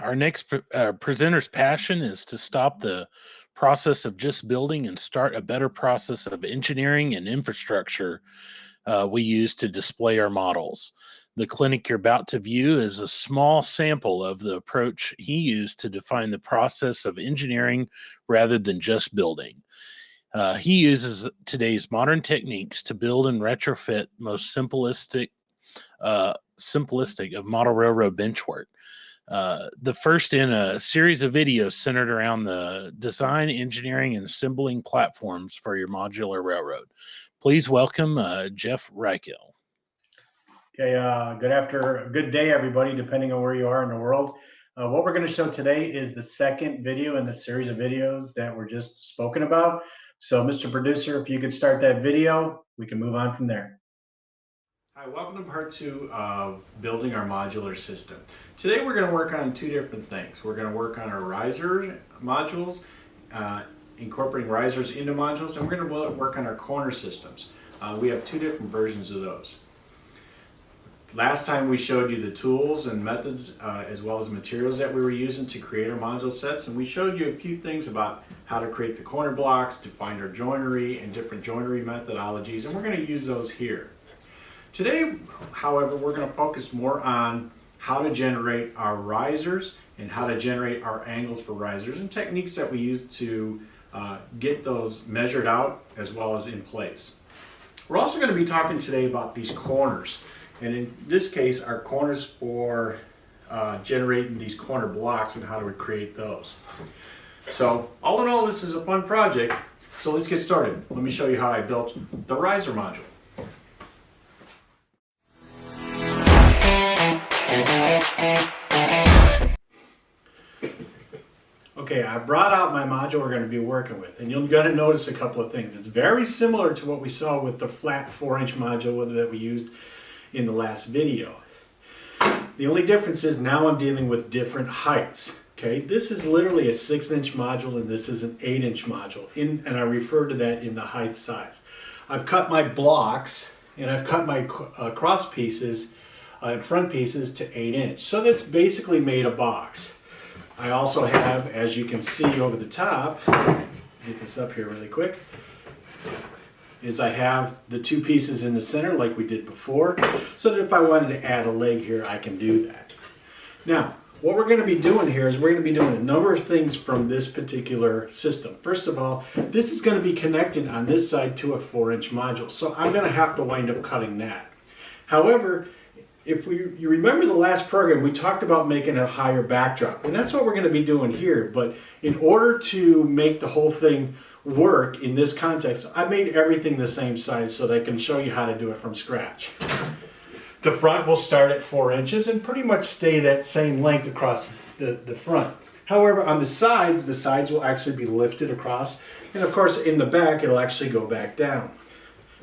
Our next presenter's passion is to stop the process of just building and start a better process of engineering and infrastructure we use to display our models. The clinic you're about to view is a small sample of the approach he used to define the process of engineering rather than just building. He uses today's modern techniques to build and retrofit most simplistic of model railroad benchwork. The first in a series of videos centered around the design, engineering, and assembling platforms for your modular railroad. Please welcome Jeff Rykiel. Okay, good day, everybody, depending on where you are in the world. What we're going to show today is the second video in the series of videos that were just spoken about. So, Mr. Producer, if you could start that video, we can move on from there. Hi, welcome to part 2 of building our modular system. Today we're going to work on two different things. We're going to work on our riser modules, incorporating risers into modules, and we're going to work on our corner systems. We have two different versions of those. Last time we showed you the tools and methods as well as materials that we were using to create our module sets, and we showed you a few things about how to create the corner blocks, to find our joinery and different joinery methodologies, and we're going to use those here. Today, however, we're going to focus more on how to generate our risers and how to generate our angles for risers and techniques that we use to get those measured out as well as in place. We're also going to be talking today about these corners, and in this case our corners for generating these corner blocks and how to create those. So all in all, this is a fun project, so let's get started. Let me show you how I built the riser module. Okay, I brought out my module we're going to be working with, and you're going to notice a couple of things. It's very similar to what we saw with the flat 4-inch module that we used in the last video. The only difference is now I'm dealing with different heights. Okay, this is literally a 6-inch module and this is an 8-inch module, and I refer to that in the height size. I've cut my blocks and I've cut my cross pieces and front pieces to 8-inch, so that's basically made a box. I also have, as you can see over the top, get this up here really quick, is I have the two pieces in the center like we did before, so that if I wanted to add a leg here, I can do that. Now, what we're going to be doing here is we're going to be doing a number of things from this particular system. First of all, this is going to be connected on this side to a 4-inch module, so I'm going to have to wind up cutting that. However, if you remember the last program, we talked about making a higher backdrop, and that's what we're going to be doing here. But in order to make the whole thing work in this context, I made everything the same size so that I can show you how to do it from scratch. The front will start at 4 inches and pretty much stay that same length across the front. However, on the sides will actually be lifted across, and of course in the back it'll actually go back down.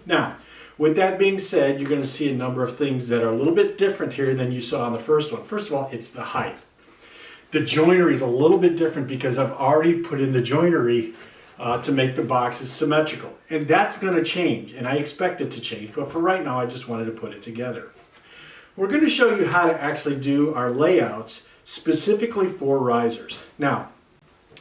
Now, with that being said, you're going to see a number of things that are a little bit different here than you saw on the first one. First of all, it's the height. The joinery is a little bit different because I've already put in the joinery to make the boxes symmetrical. And that's going to change, and I expect it to change, but for right now I just wanted to put it together. We're going to show you how to actually do our layouts specifically for risers. Now,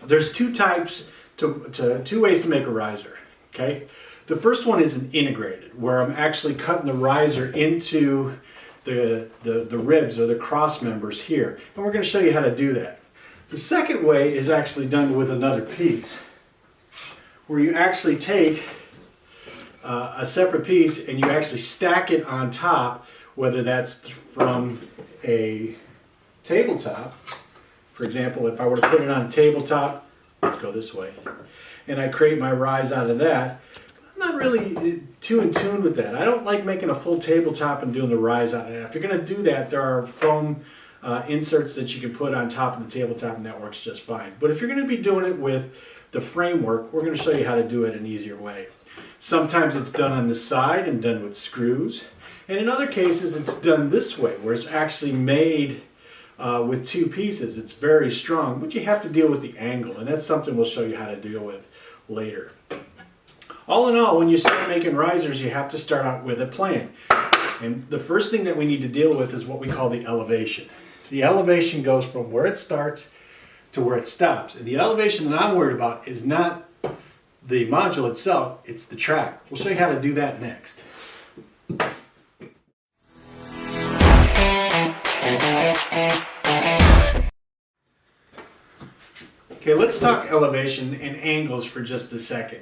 there's two ways to make a riser, okay? The first one is an integrated, where I'm actually cutting the riser into the ribs or the cross members here. And we're going to show you how to do that. The second way is actually done with another piece, where you actually take a separate piece and you actually stack it on top, whether that's from a tabletop. For example, if I were to put it on a tabletop, let's go this way, and I create my rise out of that, I'm not really too in tune with that. I don't like making a full tabletop and doing the rise out of that. If you're going to do that, there are foam inserts that you can put on top of the tabletop, and that works just fine. But if you're going to be doing it with the framework, we're going to show you how to do it an easier way. Sometimes it's done on the side and done with screws, and in other cases it's done this way, where it's actually made with two pieces. It's very strong, but you have to deal with the angle, and that's something we'll show you how to deal with later. All in all, when you start making risers, you have to start out with a plan. And the first thing that we need to deal with is what we call the elevation. The elevation goes from where it starts to where it stops. And the elevation that I'm worried about is not the module itself, it's the track. We'll show you how to do that next. Okay, let's talk elevation and angles for just a second.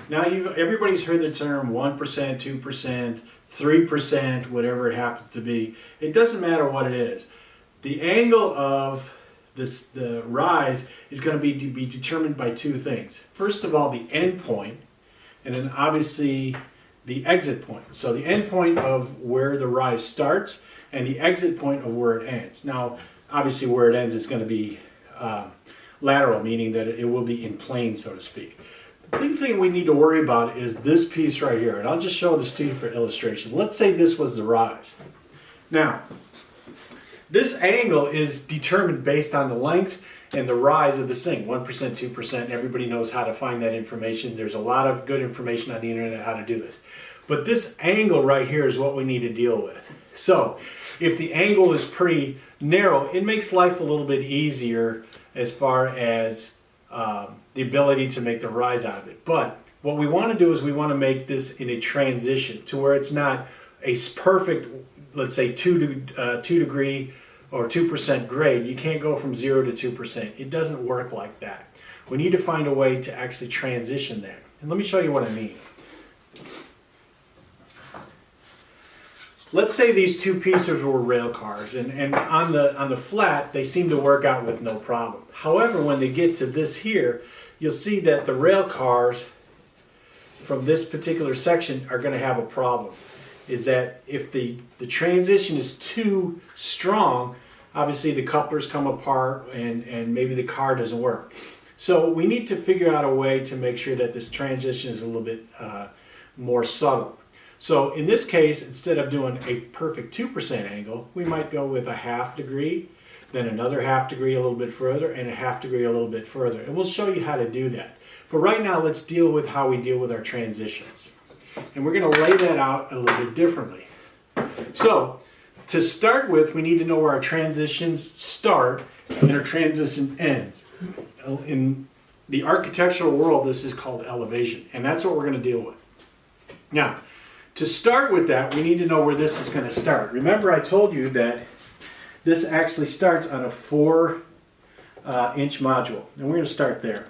Now, everybody's heard the term 1%, 2%, 3%, whatever it happens to be. It doesn't matter what it is. The angle of the rise is going to be determined by two things. First of all, the end point, and then obviously the exit point. So the end point of where the rise starts and the exit point of where it ends. Now, obviously where it ends is going to be lateral, meaning that it will be in plane, so to speak. The big thing we need to worry about is this piece right here, and I'll just show this to you for illustration. Let's say this was the rise. Now, this angle is determined based on the length and the rise of this thing, 1%, 2%. Everybody knows how to find that information. There's a lot of good information on the internet how to do this. But this angle right here is what we need to deal with. So, if the angle is pretty narrow, it makes life a little bit easier as far as the ability to make the rise out of it. But what we want to do is we want to make this in a transition to where it's not a perfect, let's say 2 degree or 2% grade. You can't go from 0 to 2%. It doesn't work like that. We need to find a way to actually transition that. And let me show you what I mean. Let's say these two pieces were rail cars, and on the flat, they seem to work out with no problem. However, when they get to this here, you'll see that the rail cars from this particular section are going to have a problem. Is that if the transition is too strong, obviously the couplers come apart and maybe the car doesn't work. So we need to figure out a way to make sure that this transition is a little bit more subtle. So in this case, instead of doing a perfect 2% angle, we might go with a ½ degree, then another ½ degree a little bit further, and a ½ degree a little bit further. And we'll show you how to do that. But right now, let's deal with how we deal with our transitions. And we're going to lay that out a little bit differently. So to start with, we need to know where our transitions start and our transition ends. In the architectural world, this is called elevation, and that's what we're going to deal with. Now, to start with that, we need to know where this is going to start. Remember, I told you that this actually starts on a 4-inch module, and we're going to start there.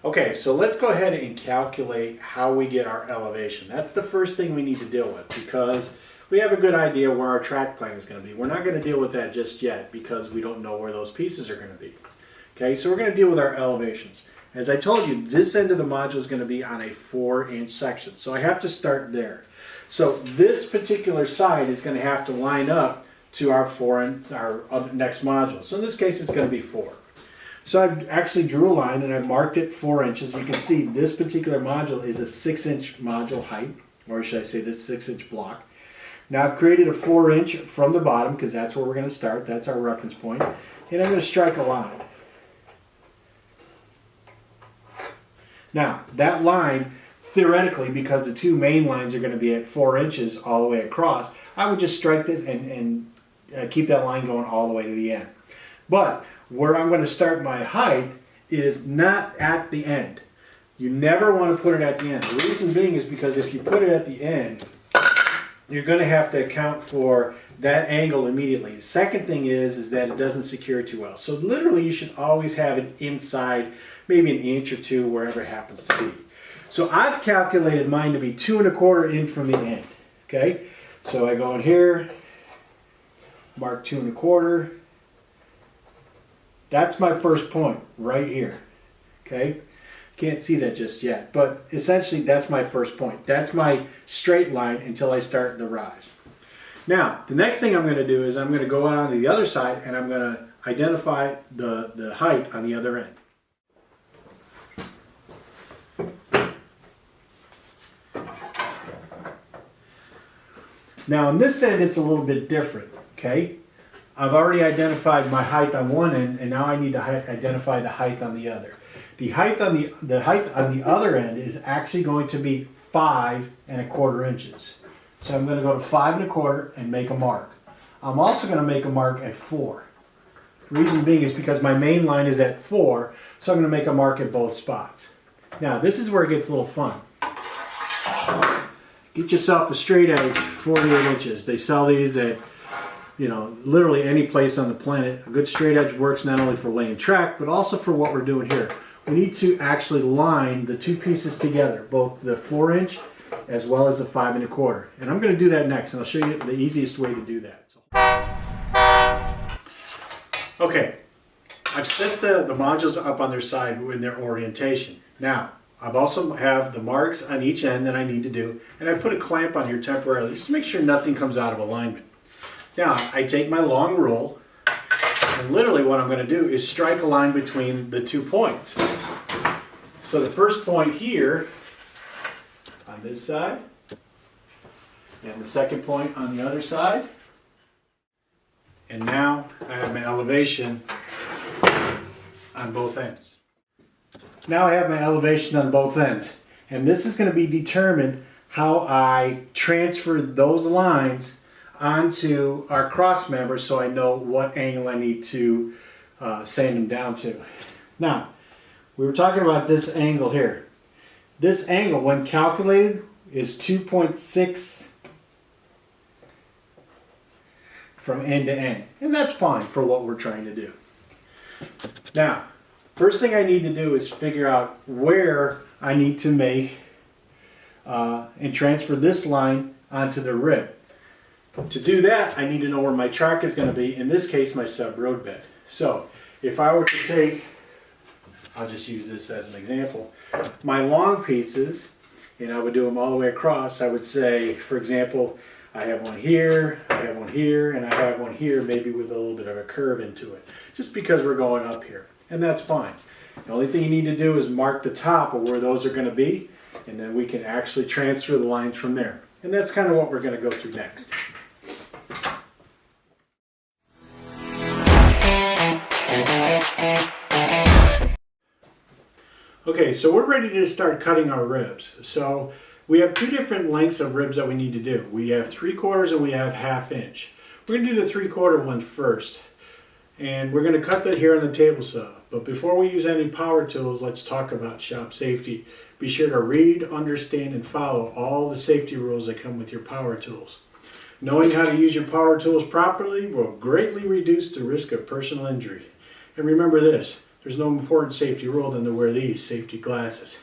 Okay, so let's go ahead and calculate how we get our elevation. That's the first thing we need to deal with because we have a good idea where our track plane is going to be. We're not going to deal with that just yet because we don't know where those pieces are going to be. Okay, so we're going to deal with our elevations. As I told you, this end of the module is going to be on a 4-inch section. So I have to start there. So this particular side is going to have to line up to our next module. So in this case, it's going to be 4. So I've actually drew a line and I marked it 4 inches. You can see this particular module is a 6-inch module height, or should I say this 6-inch block. Now I've created a 4-inch from the bottom because that's where we're going to start. That's our reference point. And I'm going to strike a line. Now, that line, theoretically, because the two main lines are going to be at 4 inches all the way across, I would just strike this and keep that line going all the way to the end. But where I'm going to start my height is not at the end. You never want to put it at the end. The reason being is because if you put it at the end, you're going to have to account for that angle immediately. The second thing is that it doesn't secure too well. So literally you should always have it inside maybe an inch or 2, wherever it happens to be. So I've calculated mine to be 2 1/4 in from the end. Okay, so I go in here, mark 2 1/4. That's my first point right here. Okay, can't see that just yet, but essentially that's my first point. That's my straight line until I start the rise. Now, the next thing I'm going to do is I'm going to go on to the other side and I'm going to identify the height on the other end. Now on this end it's a little bit different, okay? I've already identified my height on one end and now I need to identify the height on the other. The height on the other end is actually going to be 5 1/4 inches. So I'm going to go to 5 1/4 and make a mark. I'm also going to make a mark at 4. Reason being is because my main line is at 4, so I'm going to make a mark at both spots. Now this is where it gets a little fun. Get yourself a straight edge 48 inches. They sell these at, you know, literally any place on the planet. A good straight edge works not only for laying track, but also for what we're doing here. We need to actually line the two pieces together, both the 4-inch as well as the 5 1/4. And I'm going to do that next, and I'll show you the easiest way to do that. Okay, I've set the modules up on their side in their orientation. Now, I've also have the marks on each end that I need to do, and I put a clamp on here temporarily just to make sure nothing comes out of alignment. Now, I take my long rule, and literally what I'm going to do is strike a line between the 2 points. So the first point here on this side, and the second point on the other side. And now I have my elevation on both ends. Now I have my elevation on both ends. And this is going to be determined how I transfer those lines onto our cross members so I know what angle I need to sand them down to. Now, we were talking about this angle here. This angle, when calculated, is 2.6 from end to end. And that's fine for what we're trying to do. Now, first thing I need to do is figure out where I need to make and transfer this line onto the rib. To do that, I need to know where my track is going to be, in this case my sub road bed. So if I were to take, I'll just use this as an example, my long pieces, and I would do them all the way across, I would say, for example, I have one here, I have one here, and I have one here, maybe with a little bit of a curve into it, just because we're going up here, and that's fine. The only thing you need to do is mark the top of where those are going to be, and then we can actually transfer the lines from there. And that's kind of what we're going to go through next. Okay, so we're ready to start cutting our ribs. So we have 2 different lengths of ribs that we need to do. We have 3/4 and we have 1/2 inch. We're going to do the 3/4 one first. And we're going to cut that here on the table saw. But before we use any power tools, let's talk about shop safety. Be sure to read, understand, and follow all the safety rules that come with your power tools. Knowing how to use your power tools properly will greatly reduce the risk of personal injury. And remember this, there's no important safety rule than to wear these safety glasses.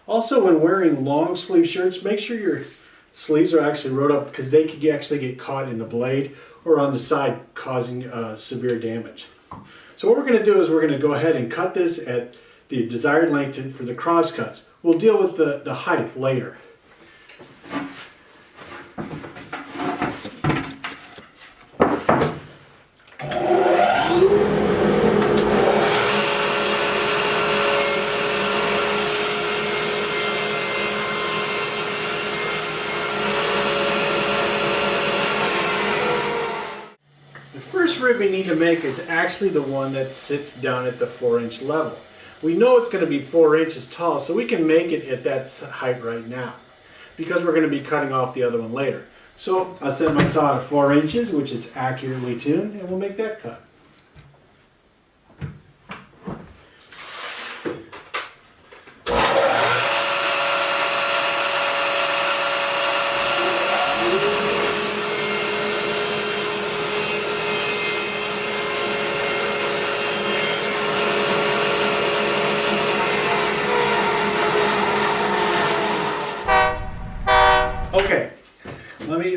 Also, when wearing long sleeve shirts, make sure your sleeves are actually rolled up because they could actually get caught in the blade or on the side, causing severe damage. So what we're going to do is we're going to go ahead and cut this at the desired length for the cross cuts. We'll deal with the height later. Rib we need to make is actually the one that sits down at the 4-inch level. We know it's going to be 4 inches tall, so we can make it at that height right now because we're going to be cutting off the other one later. So I'll set my saw to 4 inches, which is accurately tuned, and we'll make that cut. Okay,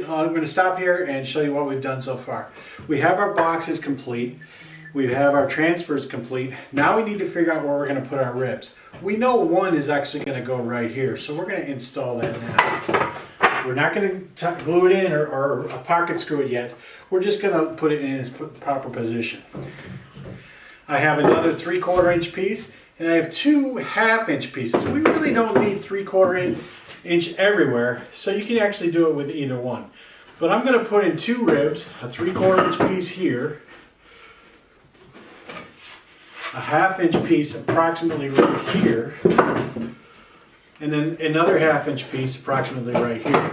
I'm going to stop here and show you what we've done so far. We have our boxes complete. We have our transfers complete. Now we need to figure out where we're going to put our ribs. We know one is actually going to go right here, so we're going to install that now. We're not going to glue it in or a pocket screw it yet. We're just going to put it in its proper position. I have another 3/4 inch piece, and I have 2 1/2 inch pieces. We really don't need 3/4 inch everywhere, so you can actually do it with either one. But I'm going to put in 2 ribs, a 3/4 inch piece here, a 1/2 inch piece approximately right here, and then another 1/2 inch piece approximately right here.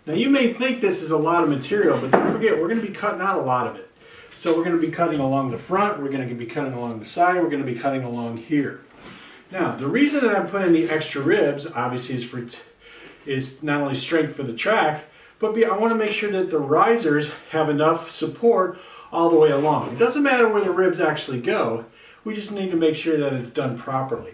Now you may think this is a lot of material, but don't forget we're going to be cutting out a lot of it. So we're going to be cutting along the front, we're going to be cutting along the side, we're going to be cutting along here. Now the reason that I'm putting the extra ribs obviously is not only strength for the track, but I want to make sure that the risers have enough support all the way along. It doesn't matter where the ribs actually go, we just need to make sure that it's done properly.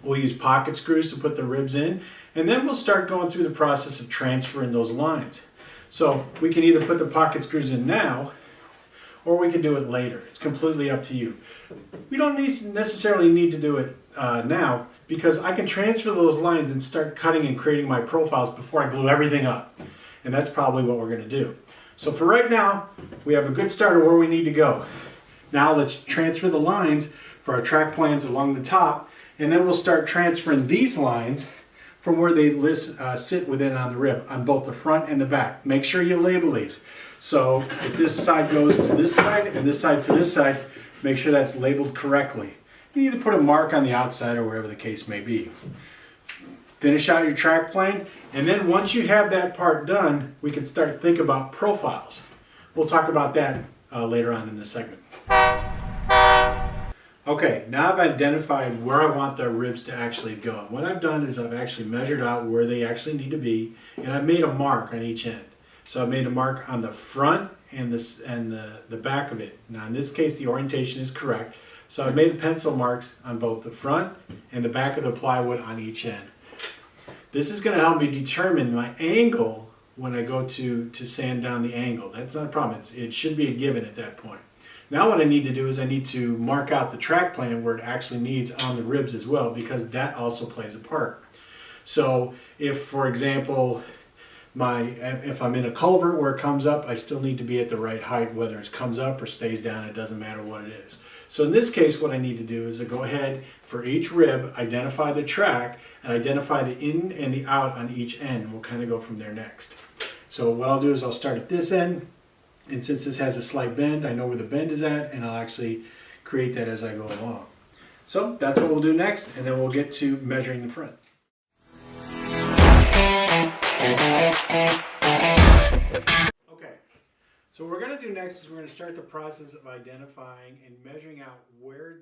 We'll use pocket screws to put the ribs in, and then we'll start going through the process of transferring those lines. So we can either put the pocket screws in now, or we can do it later. It's completely up to you. We don't necessarily need to do it now, because I can transfer those lines and start cutting and creating my profiles before I glue everything up. And that's probably what we're going to do. So for right now, we have a good start of where we need to go. Now let's transfer the lines for our track plans along the top, and then we'll start transferring these lines from where they sit within on the rib, on both the front and the back. Make sure you label these. So if this side goes to this side and this side to this side, make sure that's labeled correctly. You need to put a mark on the outside or wherever the case may be. Finish out your track plane, and then once you have that part done, we can start to think about profiles. We'll talk about that later on in this segment. Okay, now I've identified where I want the ribs to actually go. And what I've done is I've actually measured out where they actually need to be, and I've made a mark on each end. So I've made a mark on the front and the back of it. Now in this case the orientation is correct. So I've made pencil marks on both the front and the back of the plywood on each end. This is going to help me determine my angle when I go to sand down the angle. That's not a problem. It should be a given at that point. Now what I need to do is I need to mark out the track plan where it actually needs on the ribs as well, because that also plays a part. So if, for example, if I'm in a culvert where it comes up, I still need to be at the right height, whether it comes up or stays down, it doesn't matter what it is. So in this case, what I need to do is to go ahead for each rib, identify the track, and identify the in and the out on each end. We'll kind of go from there next. So what I'll do is I'll start at this end, and since this has a slight bend, I know where the bend is at, and I'll actually create that as I go along. So that's what we'll do next, and then we'll get to measuring the front. Okay, so what we're going to do next is we're going to start the process of identifying and measuring out where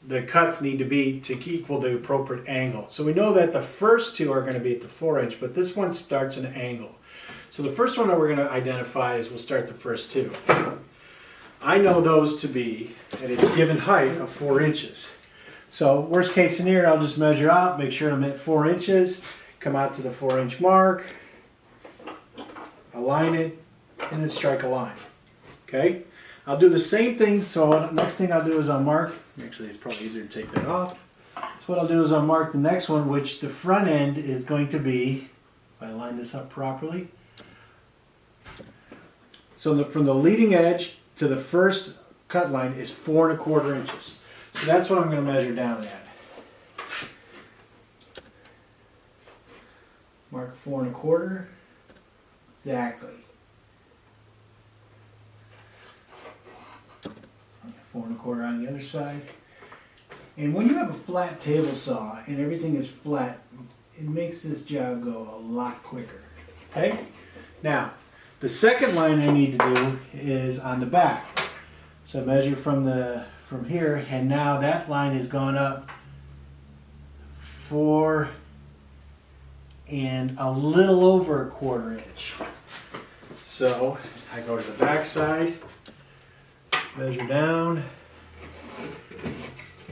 the cuts need to be to equal the appropriate angle. So we know that the first two are going to be at the 4-inch, but this one starts an angle. So the first one that we're going to identify is we'll start the first two. I know those to be at a given height of 4 inches. So worst case scenario, I'll just measure out, make sure I'm at 4 inches, come out to the 4-inch mark, align it, and then strike a line. Okay? I'll do the same thing, so next thing I'll do is I'll mark, actually it's probably easier to take that off. So what I'll do is I'll mark the next one, which the front end is going to be, if I line this up properly, so from the leading edge to the first cut line is 4 1/4 inches. So that's what I'm going to measure down at. Mark 4 1/4. Exactly. 4 1/4 on the other side. And when you have a flat table saw and everything is flat, it makes this job go a lot quicker. Okay? Now, the second line I need to do is on the back. So I measure from here, and now that line has gone up 4 and a little over 1/4 inch. So I go to the back side, measure down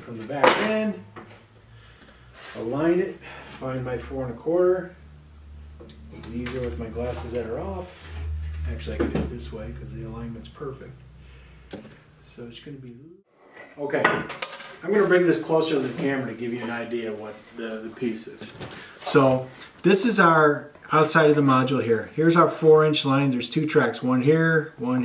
from the back end, align it, find my 4 1/4. It's easier with my glasses that are off. Actually, I can do it this way because the alignment's perfect. So it's going to be... Okay, I'm going to bring this closer to the camera to give you an idea of what the piece is. So this is our outside of the module here. Here's our 4-inch line. There's 2 tracks, one here, and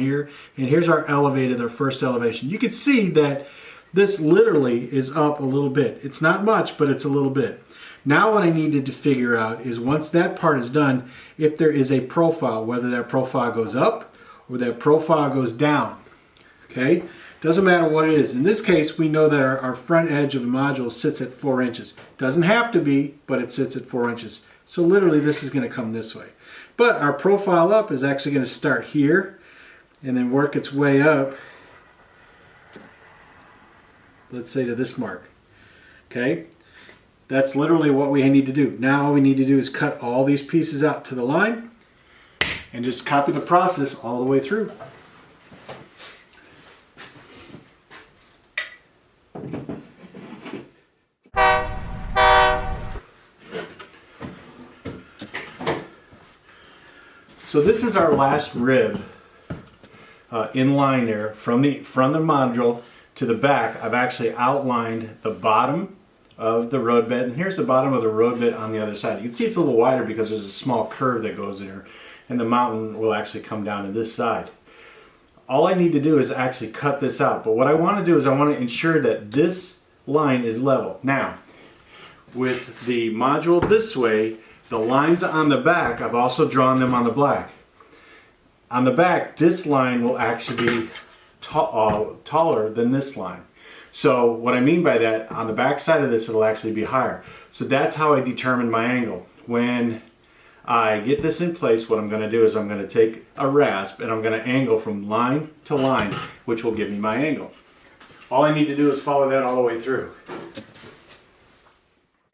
here's our elevated, our first elevation. You can see that this literally is up a little bit. It's not much, but it's a little bit. Now what I needed to figure out is once that part is done, if there is a profile, whether that profile goes up or that profile goes down. Okay? Doesn't matter what it is. In this case, we know that our front edge of the module sits at 4 inches. Doesn't have to be, but it sits at 4 inches. So literally this is going to come this way. But our profile up is actually going to start here and then work its way up, let's say to this mark. Okay? That's literally what we need to do. Now all we need to do is cut all these pieces out to the line and just copy the process all the way through. So this is our last rib in line there from the module to the back. I've actually outlined the bottom of the road bed, and here's the bottom of the road bed on the other side. You can see it's a little wider because there's a small curve that goes there, and the mountain will actually come down to this side. All I need to do is actually cut this out, but what I want to do is I want to ensure that this line is level. Now, with the module this way, the lines on the back, I've also drawn them on the black. On the back, this line will actually be taller than this line. So what I mean by that, on the back side of this, it'll actually be higher. So that's how I determine my angle. When I get this in place, what I'm going to do is I'm going to take a rasp and I'm going to angle from line to line, which will give me my angle. All I need to do is follow that all the way through.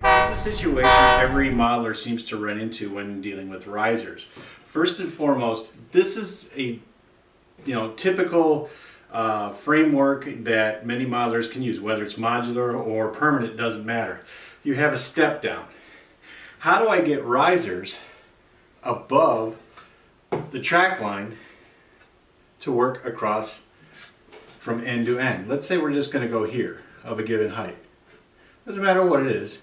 It's a situation every modeler seems to run into when dealing with risers. First and foremost, this is a typical framework that many modelers can use, whether it's modular or permanent, doesn't matter. You have a step down. How do I get risers above the track line to work across from end to end? Let's say we're just going to go here of a given height. Doesn't matter what it is,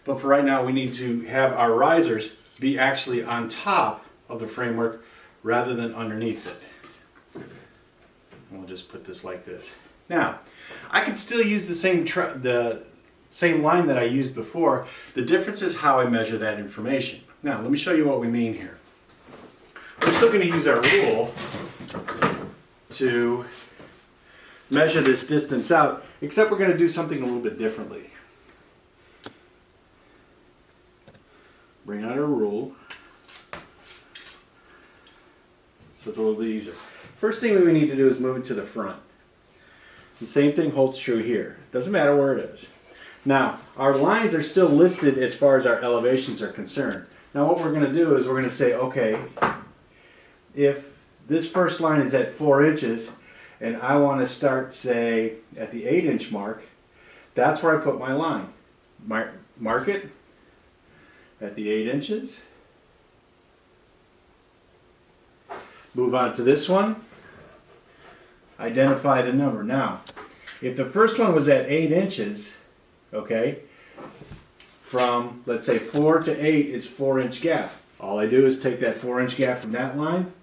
but for right now we need to have our risers be actually on top of the framework rather than underneath it. We'll just put this like this. Now, I can still use the same line that I used before. The difference is how I measure that information. Now, let me show you what we mean here. We're still going to use our rule to measure this distance out, except we're going to do something a little bit differently. Bring out our rule. So it's a little bit easier. First thing we need to do is move it to the front. The same thing holds true here. Doesn't matter where it is. Now, our lines are still listed as far as our elevations are concerned. Now what we're going to do is we're going to say, okay, if this first line is at 4 inches and I want to start, say, at the 8-inch mark, that's where I put my line. Mark it at the 8 inches. Move on to this one. Identify the number. Now, if the first one was at 8 inches, okay, from, let's say, 4 to 8 is 4-inch gap. All I do is take that 4-inch gap from that line,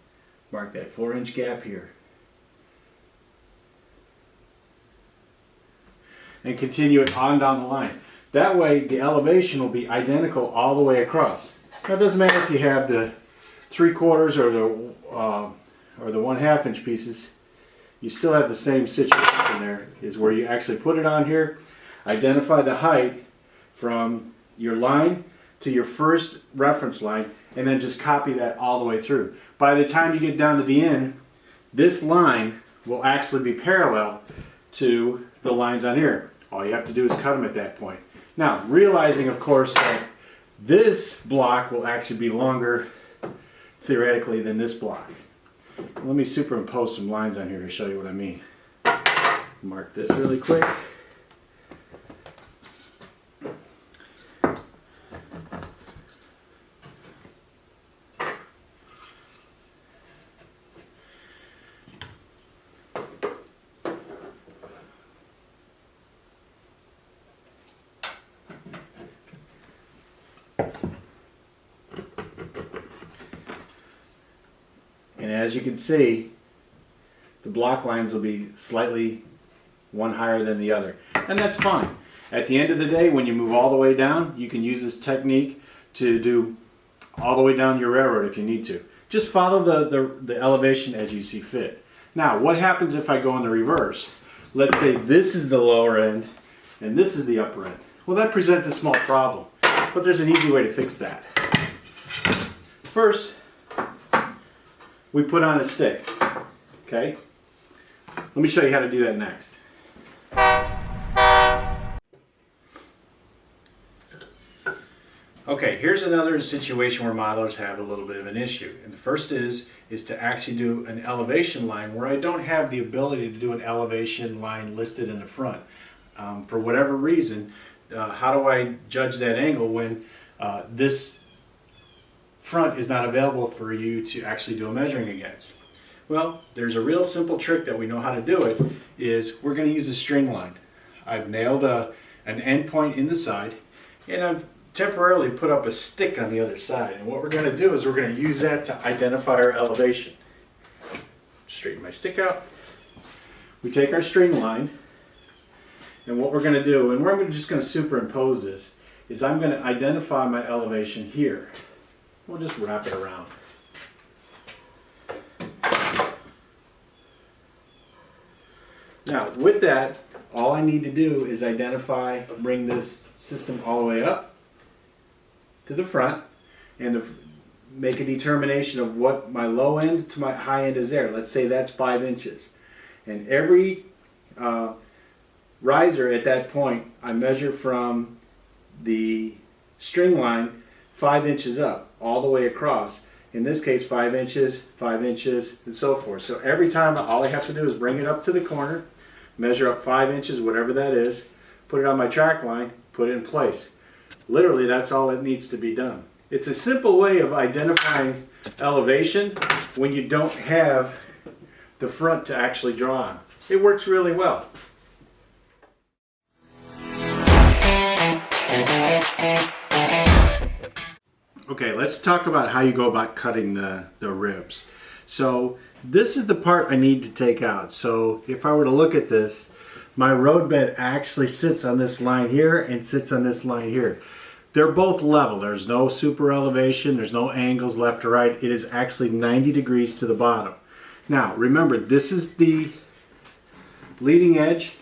mark that 4-inch gap here, and continue it on down the line. That way, the elevation will be identical all the way across. Now, it doesn't matter if you have the 3/4 or the 1/2 inch pieces. You still have the same situation there, is where you actually put it on here, identify the height from your line to your first reference line, and then just copy that all the way through. By the time you get down to the end, this line will actually be parallel to the lines on here. All you have to do is cut them at that point. Now, realizing, of course, that this block will actually be longer, theoretically, than this block. Let me superimpose some lines on here to show you what I mean. Mark this really quick. And as you can see, the block lines will be slightly one higher than the other. And that's fine. At the end of the day, when you move all the way down, you can use this technique to do all the way down your railroad if you need to. Just follow the elevation as you see fit. Now, what happens if I go in the reverse? Let's say this is the lower end and this is the upper end. Well, that presents a small problem, but there's an easy way to fix that. First, we put on a stick, okay? Let me show you how to do that next. Okay, here's another situation where modelers have a little bit of an issue. And the first is to actually do an elevation line where I don't have the ability to do an elevation line listed in the front. For whatever reason, how do I judge that angle when this front is not available for you to actually do a measuring against? Well, there's a real simple trick that we know how to do it, is we're going to use a string line. I've nailed an end point in the side, and I've temporarily put up a stick on the other side. And what we're going to do is we're going to use that to identify our elevation. Straighten my stick out. We take our string line, and what we're going to do, and we're just going to superimpose this, is I'm going to identify my elevation here. We'll just wrap it around. Now, with that, all I need to do is bring this system all the way up to the front, and to make a determination of what my low end to my high end is there. Let's say that's 5 inches. And every riser at that point, I measure from the string line 5 inches up, all the way across. In this case, 5 inches, 5 inches, and so forth. So every time, all I have to do is bring it up to the corner, measure up 5 inches, whatever that is, put it on my track line, put it in place. Literally, that's all that needs to be done. It's a simple way of identifying elevation when you don't have the front to actually draw on. It works really well. Okay, let's talk about how you go about cutting the ribs. So this is the part I need to take out. So if I were to look at this, my road bed actually sits on this line here and sits on this line here. They're both level. There's no super elevation. There's no angles left or right. It is actually 90 degrees to the bottom. Now, remember, this is the leading edge.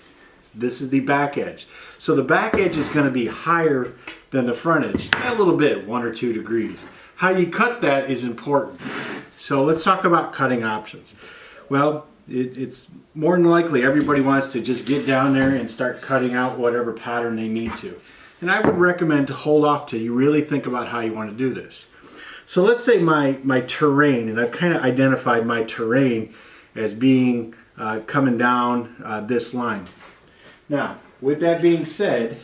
This is the back edge. So the back edge is going to be higher than the front edge. A little bit, 1 or 2 degrees. How you cut that is important. So let's talk about cutting options. Well, it's more than likely everybody wants to just get down there and start cutting out whatever pattern they need to. And I would recommend to hold off till you really think about how you want to do this. So let's say my terrain, and I've kind of identified my terrain as being coming down this line. Now, with that being said,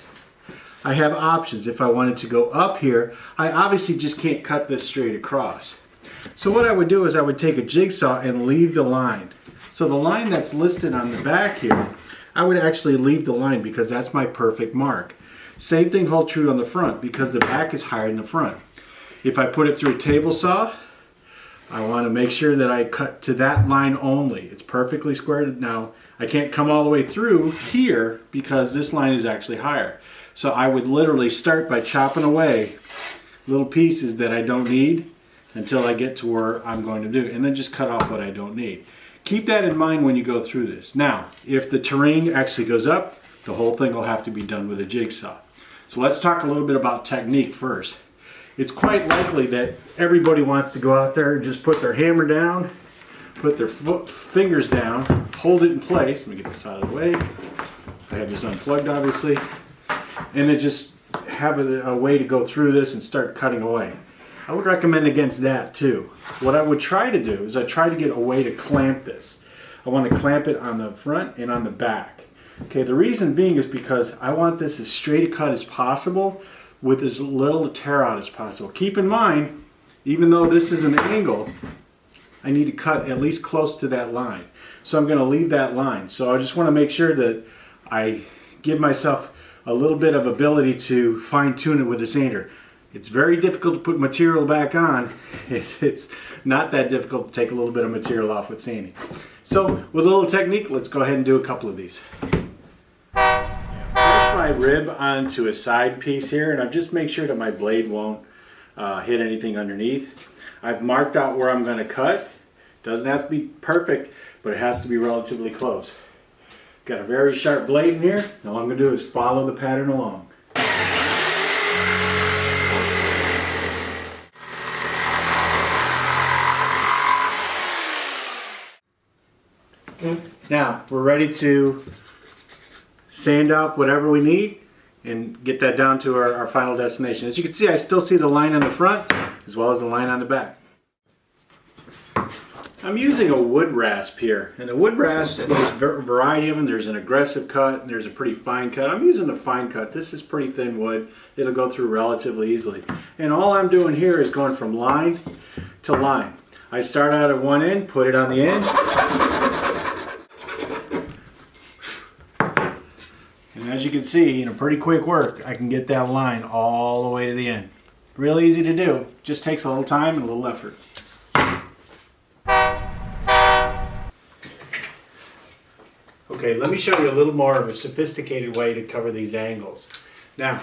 I have options. If I wanted to go up here, I obviously just can't cut this straight across. So what I would do is I would take a jigsaw and leave the line. So the line that's listed on the back here, I would actually leave the line because that's my perfect mark. Same thing holds true on the front because the back is higher than the front. If I put it through a table saw, I want to make sure that I cut to that line only. It's perfectly squared. Now, I can't come all the way through here because this line is actually higher. So I would literally start by chopping away little pieces that I don't need until I get to where I'm going to do, and then just cut off what I don't need. Keep that in mind when you go through this. Now, if the terrain actually goes up, the whole thing will have to be done with a jigsaw. So let's talk a little bit about technique first. It's quite likely that everybody wants to go out there and just put their hammer down, put their fingers down, hold it in place. Let me get this out of the way. I have this unplugged, obviously. And then just have a way to go through this and start cutting away. I would recommend against that too. What I would try to do is I try to get a way to clamp this. I want to clamp it on the front and on the back. Okay, the reason being is because I want this as straight a cut as possible with as little tear out as possible. Keep in mind, even though this is an angle, I need to cut at least close to that line. So I'm going to leave that line. So I just want to make sure that I give myself a little bit of ability to fine tune it with a sander. It's very difficult to put material back on. It's not that difficult to take a little bit of material off with sanding. So with a little technique, let's go ahead and do a couple of these. Put my rib onto a side piece here, and I've just make sure that my blade won't hit anything underneath. I've marked out where I'm going to cut. Doesn't have to be perfect, but it has to be relatively close. Got a very sharp blade in here. All I'm going to do is follow the pattern along. Now we're ready to sand up whatever we need and get that down to our final destination. As you can see, I still see the line on the front as well as the line on the back. I'm using a wood rasp here, and the wood rasp, there's a variety of them. There's an aggressive cut and there's a pretty fine cut. I'm using the fine cut. This is pretty thin wood. It'll go through relatively easily. And all I'm doing here is going from line to line. I start out at one end, put it on the end, and as you can see, in a pretty quick work, I can get that line all the way to the end. Real easy to do. Just takes a little time and a little effort. Okay, let me show you a little more of a sophisticated way to cover these angles. Now,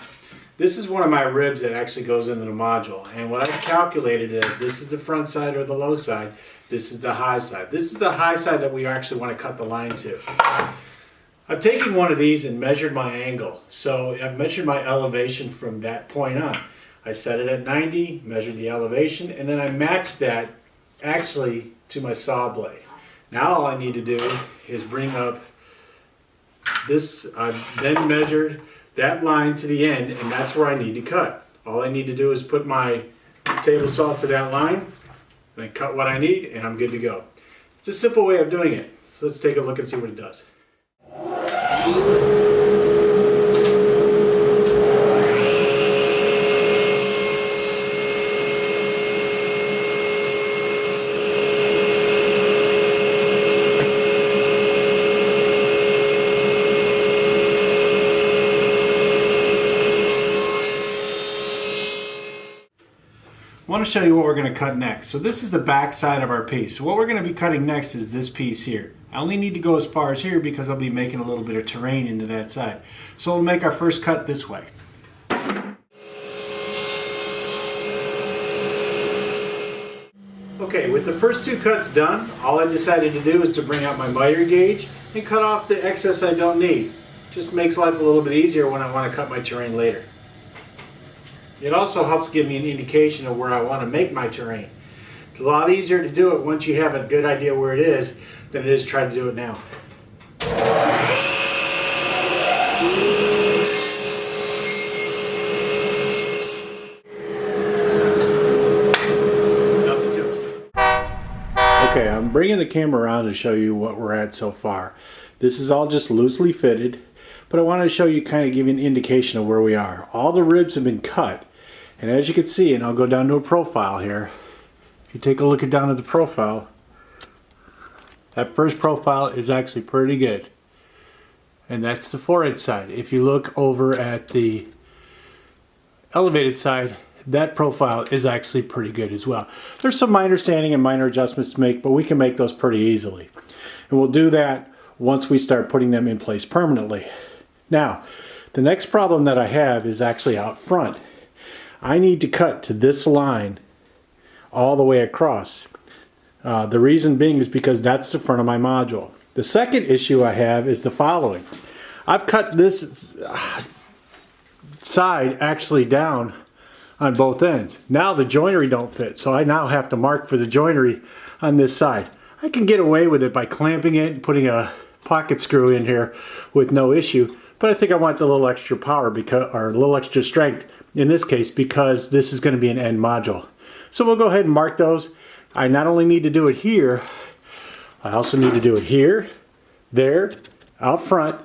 this is one of my ribs that actually goes into the module, and what I've calculated is this is the front side or the low side, this is the high side. This is the high side that we actually want to cut the line to. I've taken one of these and measured my angle. So I've measured my elevation from that point on. I set it at 90, measured the elevation, and then I matched that actually to my saw blade. Now all I need to do is bring up this. I've then measured that line to the end, and that's where I need to cut. All I need to do is put my table saw to that line, and I cut what I need, and I'm good to go. It's a simple way of doing it. So let's take a look and see what it does. I want to show you what we're going to cut next. So this is the back side of our piece. So what we're going to be cutting next is this piece here. I only need to go as far as here because I'll be making a little bit of terrain into that side. So we'll make our first cut this way. Okay, with the first two cuts done, all I decided to do is to bring out my miter gauge and cut off the excess I don't need. Just makes life a little bit easier when I want to cut my terrain later. It also helps give me an indication of where I want to make my terrain. It's a lot easier to do it once you have a good idea where it is than it is to try to do it now. Nothing to it. Okay, I'm bringing the camera around to show you what we're at so far. This is all just loosely fitted, but I wanted to show you, kind of give you an indication of where we are. All the ribs have been cut. And as you can see, and I'll go down to a profile here. If you take a look down at the profile, that first profile is actually pretty good. And that's the 4-inch side. If you look over at the elevated side, that profile is actually pretty good as well. There's some minor sanding and minor adjustments to make, but we can make those pretty easily. And we'll do that once we start putting them in place permanently. Now, the next problem that I have is actually out front. I need to cut to this line all the way across. The reason being is because that's the front of my module. The second issue I have is the following. I've cut this side actually down on both ends. Now the joinery don't fit, so I now have to mark for the joinery on this side. I can get away with it by clamping it and putting a pocket screw in here with no issue, but I think I want a little extra power or a little extra strength in this case because this is going to be an end module. So we'll go ahead and mark those. I not only need to do it here, I also need to do it here, there, out front,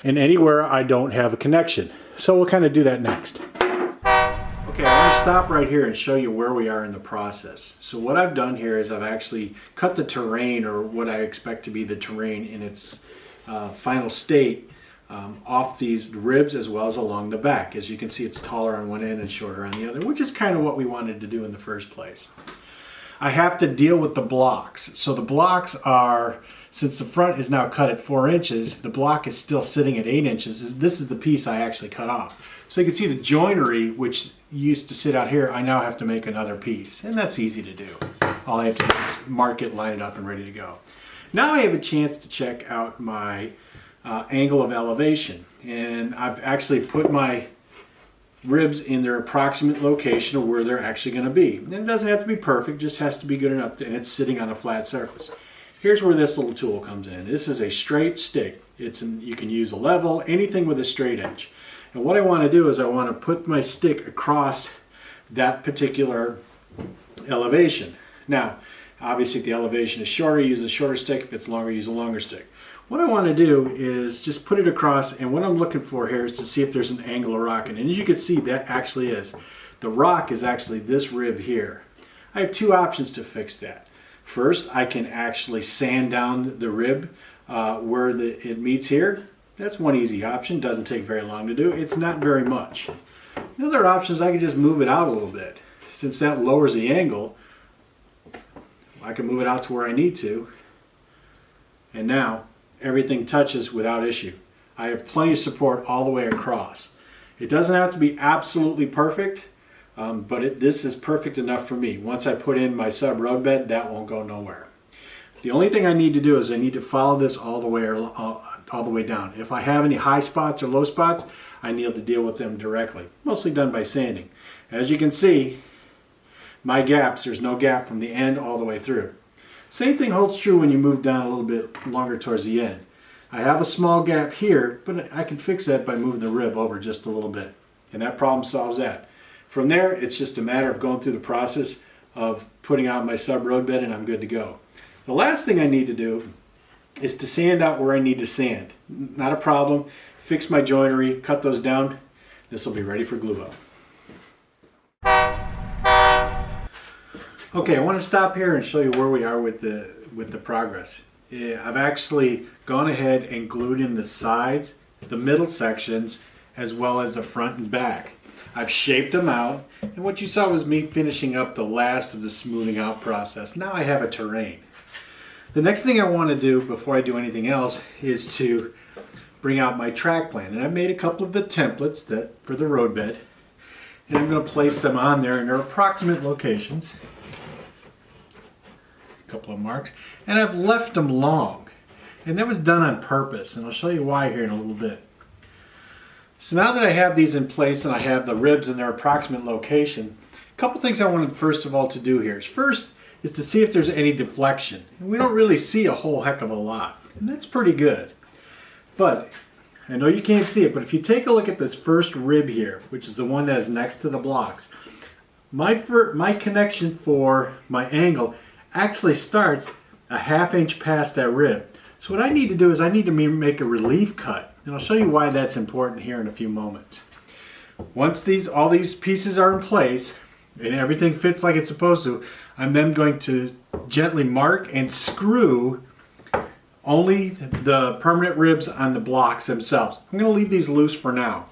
and anywhere I don't have a connection. So we'll kind of do that next. Okay, I want to stop right here and show you where we are in the process. So what I've done here is I've actually cut the terrain, or what I expect to be the terrain in its final state, off these ribs as well as along the back. As you can see, it's taller on one end and shorter on the other, which is kind of what we wanted to do in the first place. I have to deal with the blocks. So the blocks are, since the front is now cut at 4 inches, the block is still sitting at 8 inches. This is the piece I actually cut off. So you can see the joinery, which used to sit out here, I now have to make another piece. And that's easy to do. All I have to do is mark it, line it up, and ready to go. Now I have a chance to check out my angle of elevation, and I've actually put my ribs in their approximate location of where they're actually going to be. And it doesn't have to be perfect, just has to be good enough and it's sitting on a flat surface. Here's where this little tool comes in. This is a straight stick. You can use a level, anything with a straight edge. And what I want to do is I want to put my stick across that particular elevation. Now, obviously if the elevation is shorter, use a shorter stick. If it's longer, use a longer stick. What I want to do is just put it across, and what I'm looking for here is to see if there's an angle of rock. And as you can see, that actually is. The rock is actually this rib here. I have two options to fix that. First, I can actually sand down the rib where it meets here. That's one easy option. Doesn't take very long to do. It's not very much. The other option is I can just move it out a little bit. Since that lowers the angle, I can move it out to where I need to. And now everything touches without issue. I have plenty of support all the way across. It doesn't have to be absolutely perfect, but this is perfect enough for me. Once I put in my sub road bed, that won't go nowhere. The only thing I need to do is I need to follow this all the way down. If I have any high spots or low spots, I need to deal with them directly. Mostly done by sanding. As you can see, my gaps, there's no gap from the end all the way through. Same thing holds true when you move down a little bit longer towards the end. I have a small gap here, but I can fix that by moving the rib over just a little bit. And that problem solves that. From there, it's just a matter of going through the process of putting out my sub road bed and I'm good to go. The last thing I need to do is to sand out where I need to sand. Not a problem. Fix my joinery, cut those down. This will be ready for glue up. Okay, I want to stop here and show you where we are with the progress. I've actually gone ahead and glued in the sides, the middle sections, as well as the front and back. I've shaped them out, and what you saw was me finishing up the last of the smoothing out process. Now I have a terrain. The next thing I want to do before I do anything else is to bring out my track plan. And I've made a couple of the templates for the road bed, and I'm going to place them on there in their approximate locations. Couple of marks, and I've left them long, and that was done on purpose, and I'll show you why here in a little bit. So now that I have these in place and I have the ribs in their approximate location, a couple things I wanted first of all to do here. First is to see if there's any deflection, and we don't really see a whole heck of a lot, and that's pretty good. But I know you can't see it, but if you take a look at this first rib here, which is the one that is next to the blocks, my connection for my angle actually starts a ½ inch past that rib. So what I need to do is I need to make a relief cut, and I'll show you why that's important here in a few moments. Once all these pieces are in place and everything fits like it's supposed to, I'm then going to gently mark and screw only the permanent ribs on the blocks themselves. I'm going to leave these loose for now.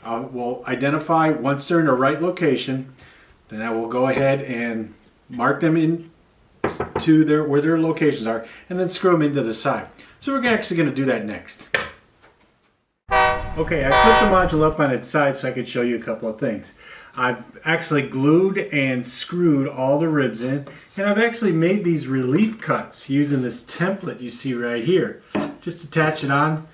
We'll identify once they're in the right location, then I will go ahead and mark them in to where their locations are, and then screw them into the side. So we're actually going to do that next. Okay, I put the module up on its side so I could show you a couple of things. I've actually glued and screwed all the ribs in, and I've actually made these relief cuts using this template you see right here. Just attach it on,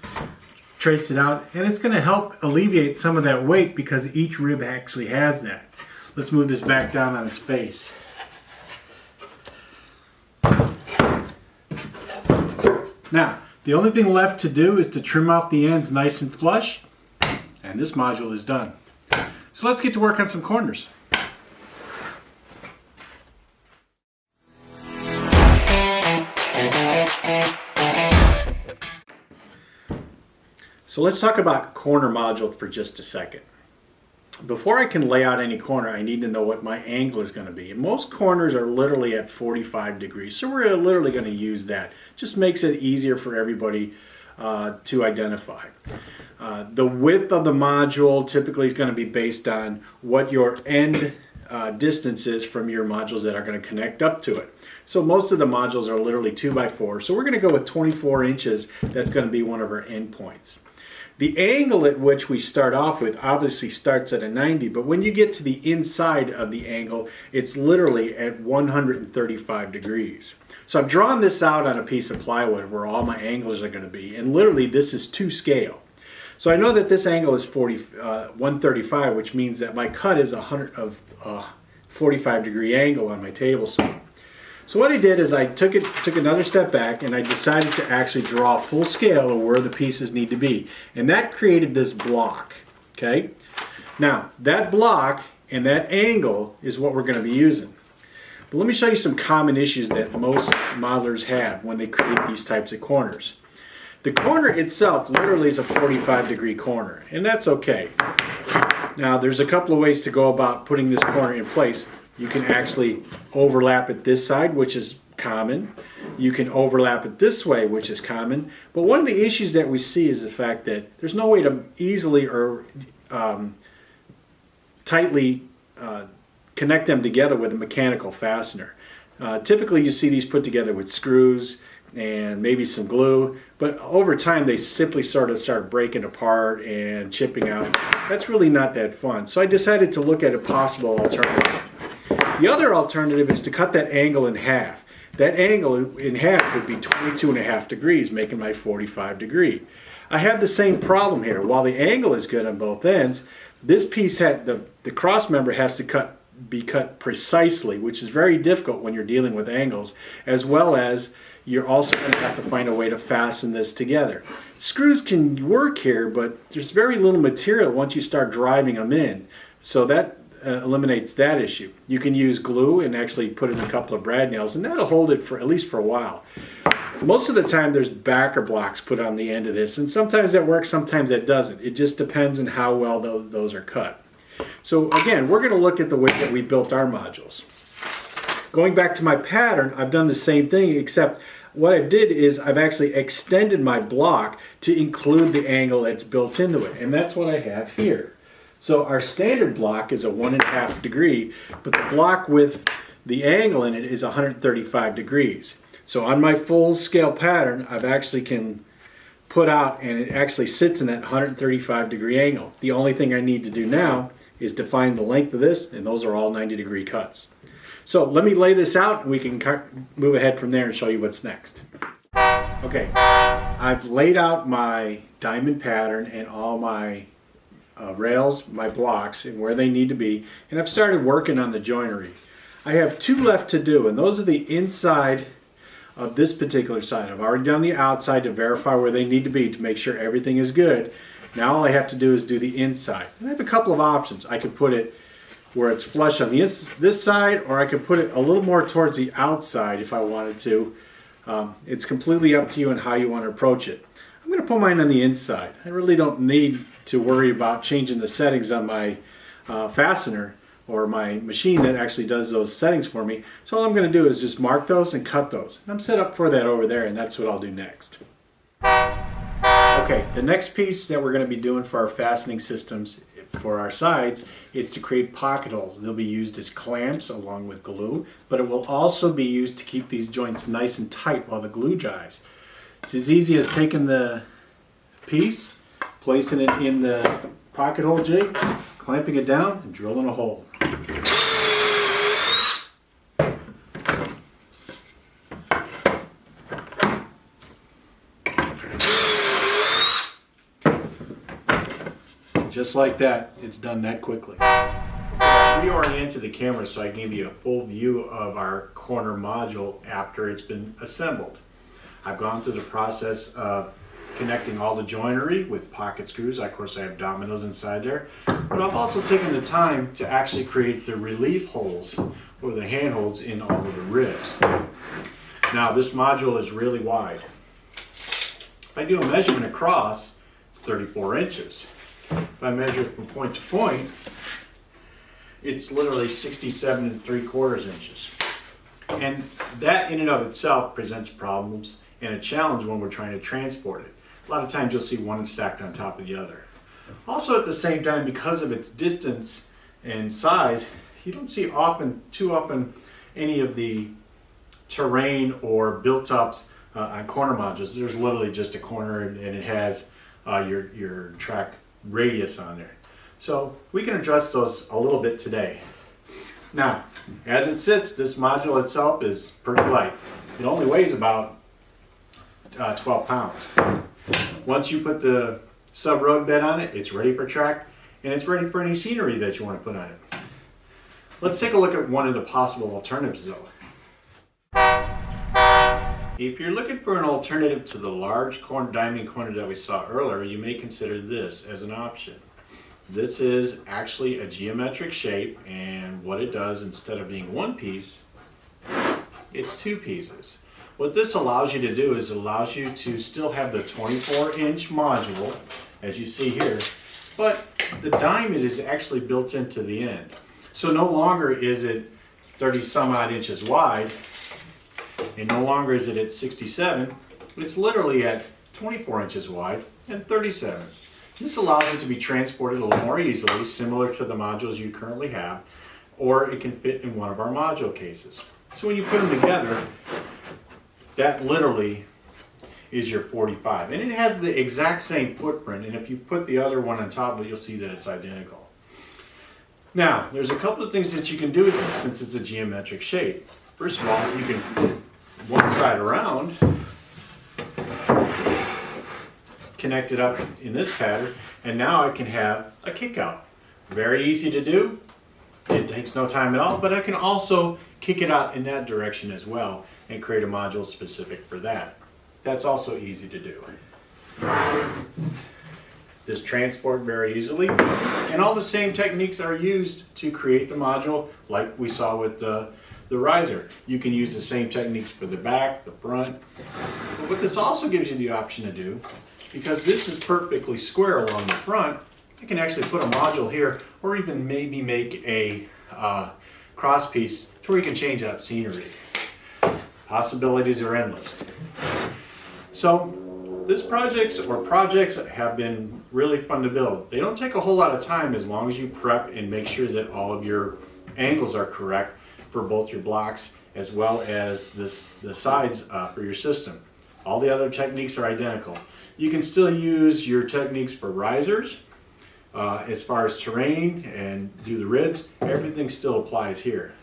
trace it out, and it's going to help alleviate some of that weight because each rib actually has that. Let's move this back down on its face. Now, the only thing left to do is to trim off the ends nice and flush, and this module is done. So let's get to work on some corners. So let's talk about corner module for just a second. Before I can lay out any corner, I need to know what my angle is going to be. And most corners are literally at 45 degrees, so we're literally going to use that. Just makes it easier for everybody to identify. The width of the module typically is going to be based on what your end distance is from your modules that are going to connect up to it. So most of the modules are literally 2x4, so we're going to go with 24 inches. That's going to be one of our end points. The angle at which we start off with obviously starts at a 90, but when you get to the inside of the angle, it's literally at 135 degrees. So I've drawn this out on a piece of plywood where all my angles are going to be, and literally this is to scale. So I know that this angle is 135, which means that my cut is a 45 degree angle on my table saw. So what I did is I took another step back and I decided to actually draw full scale of where the pieces need to be. And that created this block, okay? Now, that block and that angle is what we're going to be using. But let me show you some common issues that most modelers have when they create these types of corners. The corner itself literally is a 45-degree corner, and that's okay. Now, there's a couple of ways to go about putting this corner in place. You can actually overlap it this side, which is common. You can overlap it this way, which is common. But one of the issues that we see is the fact that there's no way to easily or tightly connect them together with a mechanical fastener. Typically you see these put together with screws and maybe some glue, but over time they simply sort of start breaking apart and chipping out. That's really not that fun. So I decided to look at a possible alternative. The other alternative is to cut that angle in half. That angle in half would be 22.5 degrees, making my 45 degree. I have the same problem here. While the angle is good on both ends, this piece had the cross member has to be cut precisely, which is very difficult when you're dealing with angles, as well as you're also going to have to find a way to fasten this together. Screws can work here, but there's very little material once you start driving them in, so that eliminates that issue. You can use glue and actually put in a couple of brad nails, and that'll hold it for at least for a while. Most of the time there's backer blocks put on the end of this, and sometimes that works, sometimes that doesn't. It just depends on how well those are cut. So again, we're going to look at the way that we built our modules. Going back to my pattern, I've done the same thing, except what I did is I've actually extended my block to include the angle that's built into it, and that's what I have here. So our standard block is a 1.5 degree, but the block with the angle in it is 135 degrees. So on my full scale pattern, I've actually can put out, and it actually sits in that 135 degree angle. The only thing I need to do now is define the length of this, and those are all 90-degree cuts. So let me lay this out, and we can move ahead from there and show you what's next. Okay, I've laid out my diamond pattern and all my rails, my blocks, and where they need to be, and I've started working on the joinery. I have two left to do, and those are the inside of this particular side. I've already done the outside to verify where they need to be to make sure everything is good. Now all I have to do is do the inside. And I have a couple of options. I could put it where it's flush on this side, or I could put it a little more towards the outside if I wanted to. It's completely up to you on how you want to approach it. I'm going to put mine on the inside. I really don't need to worry about changing the settings on my fastener or my machine that actually does those settings for me. So all I'm going to do is just mark those and cut those. I'm set up for that over there, and that's what I'll do next. Okay, the next piece that we're going to be doing for our fastening systems for our sides is to create pocket holes. They'll be used as clamps along with glue, but it will also be used to keep these joints nice and tight while the glue dries. It's as easy as taking the piece, placing it in the pocket hole jig, clamping it down, and drilling a hole. Just like that, it's done that quickly. I reoriented the camera so I gave you a full view of our corner module after it's been assembled. I've gone through the process of connecting all the joinery with pocket screws. Of course, I have dominoes inside there, but I've also taken the time to actually create the relief holes or the handholds in all of the ribs. Now, this module is really wide. If I do a measurement across, it's 34 inches. If I measure it from point to point, it's literally 67 3/4 inches. And that in and of itself presents problems and a challenge when we're trying to transport it. A lot of times you'll see one stacked on top of the other. Also at the same time, because of its distance and size, you don't see too often any of the terrain or built-ups on corner modules. There's literally just a corner and it has your track radius on there. So we can address those a little bit today. Now, as it sits, this module itself is pretty light. It only weighs about 12 pounds. Once you put the sub-road bed on it, it's ready for track, and it's ready for any scenery that you want to put on it. Let's take a look at one of the possible alternatives though. If you're looking for an alternative to the large diamond corner that we saw earlier, you may consider this as an option. This is actually a geometric shape, and what it does, instead of being one piece, it's two pieces. What this allows you to do is it allows you to still have the 24-inch module, as you see here, but the diamond is actually built into the end. So no longer is it 30 some odd inches wide, and no longer is it at 67, it's literally at 24 inches wide and 37. This allows it to be transported a little more easily, similar to the modules you currently have, or it can fit in one of our module cases. So when you put them together, that literally is your 45. And it has the exact same footprint, and if you put the other one on top of it, you'll see that it's identical. Now, there's a couple of things that you can do with this since it's a geometric shape. First of all, you can flip one side around, connect it up in this pattern, and now I can have a kick out. Very easy to do. It takes no time at all, but I can also kick it out in that direction as well and create a module specific for that. That's also easy to do. This transport very easily, and all the same techniques are used to create the module like we saw with the riser. You can use the same techniques for the back, the front. But what this also gives you the option to do, because this is perfectly square along the front, I can actually put a module here, or even maybe make a cross piece to where you can change out scenery. Possibilities are endless. So this projects have been really fun to build. They don't take a whole lot of time as long as you prep and make sure that all of your angles are correct for both your blocks as well as the sides for your system. All the other techniques are identical. You can still use your techniques for risers as far as terrain and do the ribs. Everything still applies here.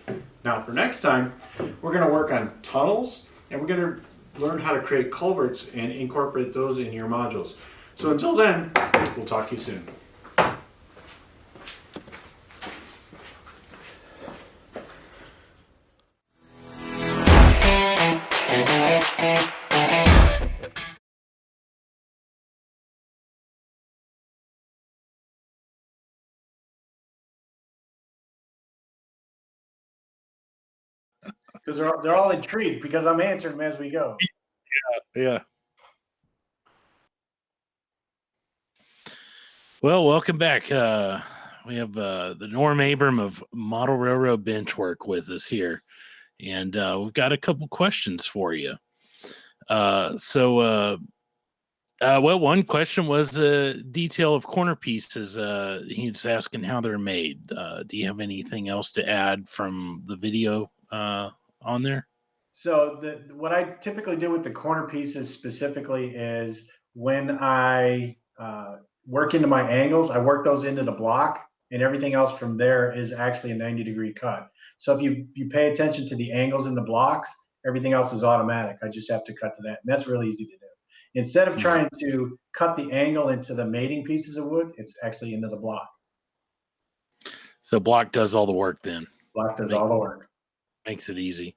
Now for next time, we're going to work on tunnels, and we're going to learn how to create culverts and incorporate those in your modules. So until then, we'll talk to you soon. Because they're all intrigued because I'm answering them as we go. Yeah. Well, welcome back. We have the Norm Abram of Model Railroad Benchwork with us here, and we've got a couple questions for you. Well, one question was the detail of corner pieces. He was asking how they're made. Do you have anything else to add from the video on there? So what I typically do with the corner pieces specifically is when I work into my angles, I work those into the block, and everything else from there is actually a 90-degree cut. So if you pay attention to the angles in the blocks, everything else is automatic. I just have to cut to that, and that's really easy to do. Instead of trying to cut the angle into the mating pieces of wood, it's actually into the block. So block does all the work then. Block does all the work. Makes it easy.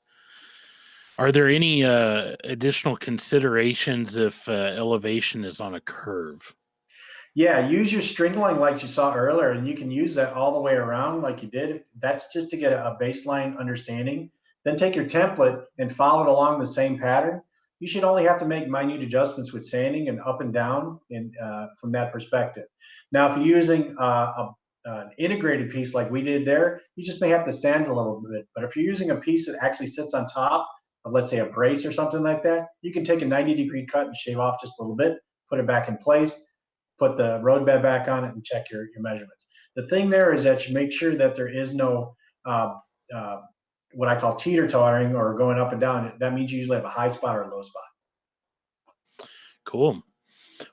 Are there any additional considerations if elevation is on a curve? Yeah, use your string line like you saw earlier, and you can use that all the way around like you did. That's just to get a baseline understanding. Then take your template and follow it along the same pattern. You should only have to make minute adjustments with sanding and up and down from that perspective. Now, if you're using an integrated piece like we did there, you just may have to sand a little bit. But if you're using a piece that actually sits on top of, let's say, a brace or something like that, you can take a 90-degree cut and shave off just a little bit, put it back in place, put the road bed back on it, and check your measurements. The thing there is that you make sure that there is no what I call teeter-tottering or going up and down. That means you usually have a high spot or a low spot. Cool.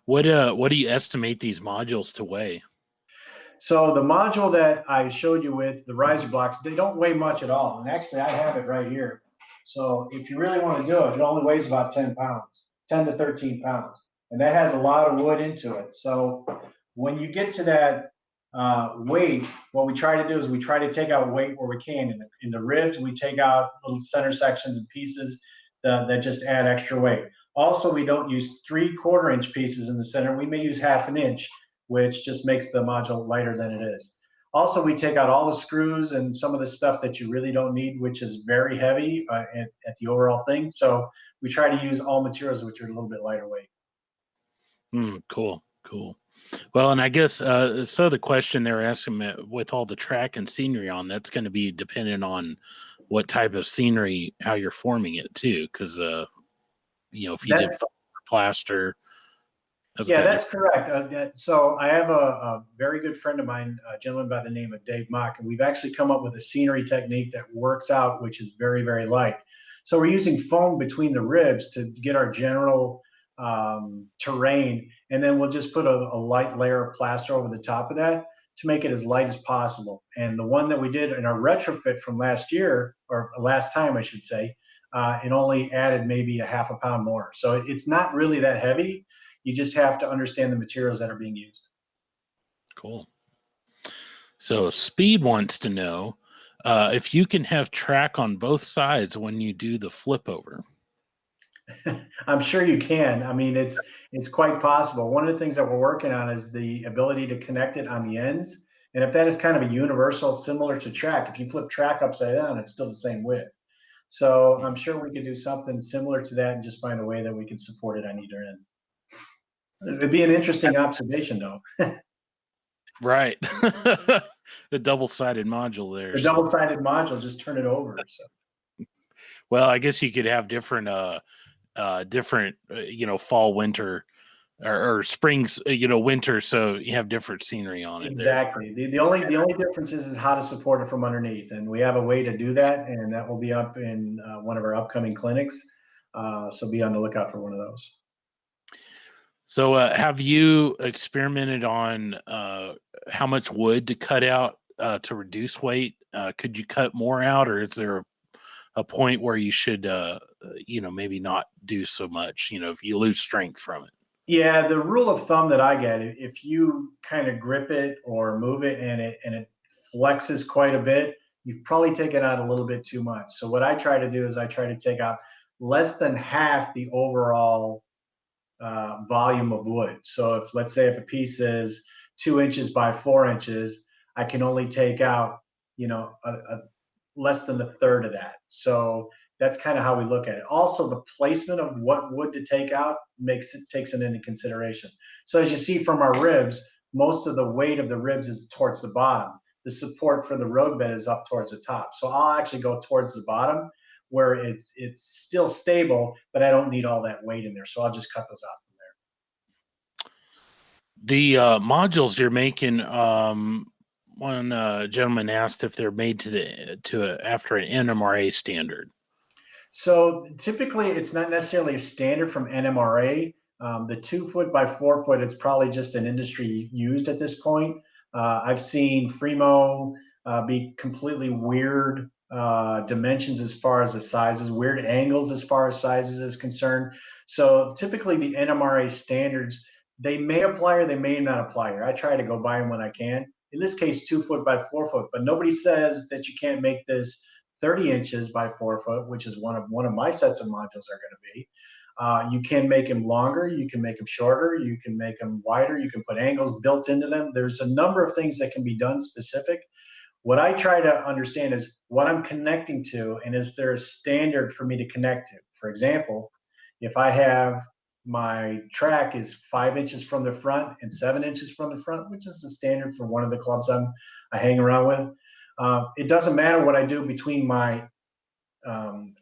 What do you estimate these modules to weigh? So the module that I showed you with the riser blocks, they don't weigh much at all. And actually, I have it right here. So if you really want to do it, it only weighs about 10 pounds, 10 to 13 pounds. And that has a lot of wood into it. So when you get to that weight, what we try to do is we try to take out weight where we can. In the ribs, we take out little center sections and pieces that just add extra weight. Also, we don't use 3/4 inch pieces in the center. We may use 1/2 inch, which just makes the module lighter than it is. Also, we take out all the screws and some of the stuff that you really don't need, which is very heavy at the overall thing. So we try to use all materials which are a little bit lighter weight. Cool. Well, and I guess so the question they're asking me, with all the track and scenery on, that's going to be dependent on what type of scenery, how you're forming it too. Because if you did plaster, yeah, that's correct. So I have a very good friend of mine, a gentleman by the name of Dave Mock, and we've actually come up with a scenery technique that works out, which is very, very light. So we're using foam between the ribs to get our general terrain, and then we'll just put a light layer of plaster over the top of that to make it as light as possible. And the one that we did in our retrofit from last year, or last time I should say, it only added maybe a 1/2 pound more. So it's not really that heavy. You just have to understand the materials that are being used. cool. So Speed wants to know if you can have track on both sides when you do the flip over. I'm sure you can. I mean, it's quite possible. One of the things that we're working on is the ability to connect it on the ends. And if that is kind of a universal, similar to track, if you flip track upside down, it's still the same width. So I'm sure we could do something similar to that and just find a way that we can support it on either end. It'd be an interesting observation, though. Right. The double-sided module there. The double-sided module, just turn it over. So. Well, I guess you could have different fall, winter, or springs, winter. So you have different scenery on it. Exactly. The only difference is how to support it from underneath, and we have a way to do that, and that will be up in one of our upcoming clinics. So be on the lookout for one of those. So have you experimented on how much wood to cut out to reduce weight? Could you cut more out, or is there a point where you should, maybe not do so much, if you lose strength from it? Yeah, the rule of thumb that I get, if you kind of grip it or move it and it flexes quite a bit, you've probably taken out a little bit too much. So what I try to do is I try to take out less than half the overall volume of wood. So let's say if a piece is 2 inches by 4 inches, I can only take out, a less than a third of that. So that's kind of how we look at it. Also, the placement of what wood to take out takes it into consideration. So as you see from our ribs, most of the weight of the ribs is towards the bottom. The support for the road bed is up towards the top. So I'll actually go towards the bottom where it's still stable, but I don't need all that weight in there. So I'll just cut those out from there. The modules you're making, one gentleman asked if they're made after an NMRA standard. So typically, it's not necessarily a standard from NMRA. The 2 foot by 4 foot, it's probably just an industry used at this point. I've seen Fremo be completely weird dimensions as far as the sizes, weird angles as far as sizes is concerned. So typically, the NMRA standards, they may apply or they may not apply here. I try to go by them when I can. In this case, 2 foot by 4 foot, but nobody says that you can't make this 30 inches by 4 foot, which is one of my sets of modules are going to be. You can make them longer, you can make them shorter, you can make them wider, you can put angles built into them. There's a number of things that can be done specific. What I try to understand is what I'm connecting to, and is there a standard for me to connect to? For example, if I have my track is 5 inches from the front and 7 inches from the front, which is the standard for one of the clubs I hang around with. It doesn't matter what I do between my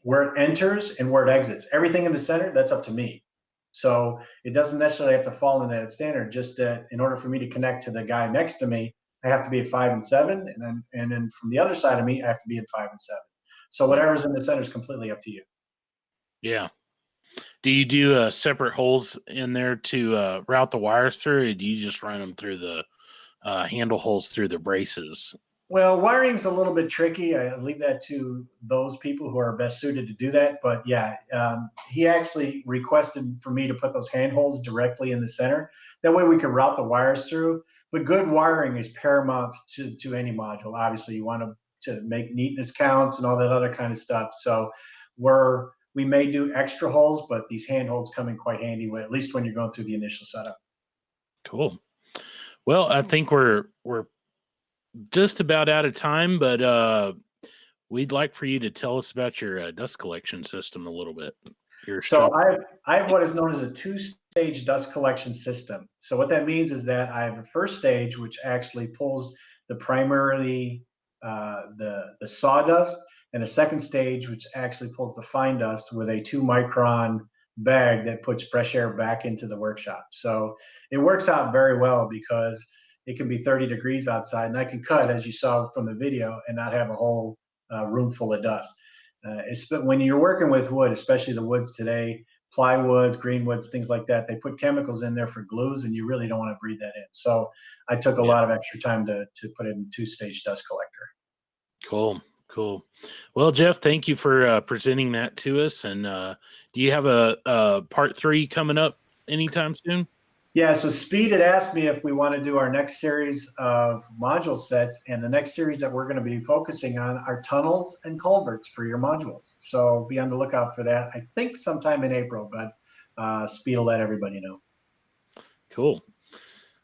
where it enters and where it exits. Everything in the center, that's up to me. So it doesn't necessarily have to fall in that standard. Just that in order for me to connect to the guy next to me, I have to be at 5 and 7, and then from the other side of me, I have to be at 5 and 7. So whatever's in the center is completely up to you. Yeah. Do you do separate holes in there to route the wires through, or do you just run them through the handle holes through the braces? Well, wiring's a little bit tricky. I leave that to those people who are best suited to do that. But yeah, he actually requested for me to put those handholds directly in the center. That way we could route the wires through. But good wiring is paramount to any module. Obviously, you want to make neatness counts and all that other kind of stuff. So we're We may do extra holes, but these handholds come in quite handy, at least when you're going through the initial setup. Cool. Well, I think we're just about out of time, but we'd like for you to tell us about your dust collection system a little bit. So I have what is known as a two-stage dust collection system. So what that means is that I have a first stage, which actually pulls the primarily the sawdust, and a second stage, which actually pulls the fine dust with a 2-micron bag that puts fresh air back into the workshop. So it works out very well because it can be 30 degrees outside, and I can cut, as you saw from the video, and not have a whole room full of dust. When you're working with wood, especially the woods today, plywoods, greenwoods, things like that, they put chemicals in there for glues, and you really don't want to breathe that in. So I took a lot of extra time to put in two-stage dust collector. Cool. Well, Jeff, thank you for presenting that to us. And do you have a part 3 coming up anytime soon? Yeah, so Speed had asked me if we want to do our next series of module sets, and the next series that we're going to be focusing on are tunnels and culverts for your modules. So be on the lookout for that. I think sometime in April, but Speed will let everybody know. Cool.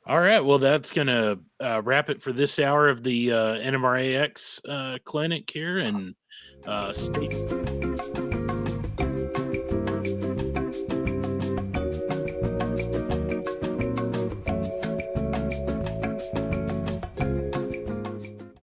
All right. Well, that's going to wrap it for this hour of the NMRAX clinic here. And Steve.